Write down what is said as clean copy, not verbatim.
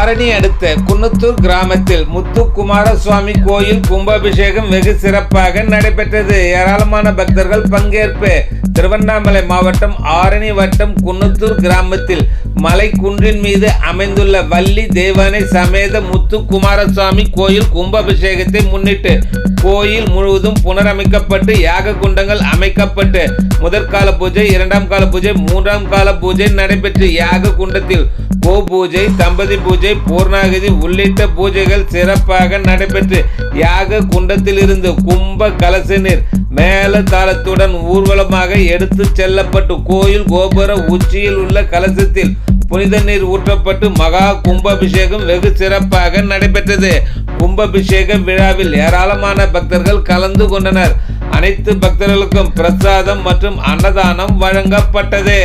ஆரணி அடுத்த குன்னத்தூர் கிராமத்தில் முத்துக்குமாரசுவாமி கோயில் கும்பாபிஷேகம் வெகு சிறப்பாக நடைபெற்றது. ஏராளமான பக்தர்கள் பங்கேற்பு. திருவண்ணாமலை மாவட்டம் ஆரணி வட்டம் குன்னத்தூர் கிராமத்தில் மலை குன்றின் மீது அமைந்துள்ள வள்ளி தேவனை சமேத முத்துக்குமாரசுவாமி கோயில் கும்பாபிஷேகத்தை முன்னிட்டு கோயில் முழுவதும் புனரமைக்கப்பட்டு யாக குண்டங்கள் அமைக்கப்பட்டு முதற்கால பூஜை, இரண்டாம் கால பூஜை, மூன்றாம் கால பூஜை நடைபெற்று யாக குண்டத்தில் கோ பூஜை, தம்பதி பூஜை, பூர்ணாகதி உள்ளிட்ட பூஜைகள் சிறப்பாக நடைபெற்று யாக குண்டத்தில் இருந்து கும்ப கலச நீர் மேல தாளத்துடன் ஊர்வலமாக எடுத்து செல்லப்பட்டு கோயில் கோபுர உச்சியில் உள்ள கலசத்தில் புனித நீர் ஊற்றப்பட்டு மகா கும்பாபிஷேகம் வெகு சிறப்பாக நடைபெற்றது. கும்பாபிஷேக விழாவில் ஏராளமான பக்தர்கள் கலந்து கொண்டனர். அனைத்து பக்தர்களுக்கும் பிரசாதம் மற்றும் அன்னதானம் வழங்கப்பட்டது.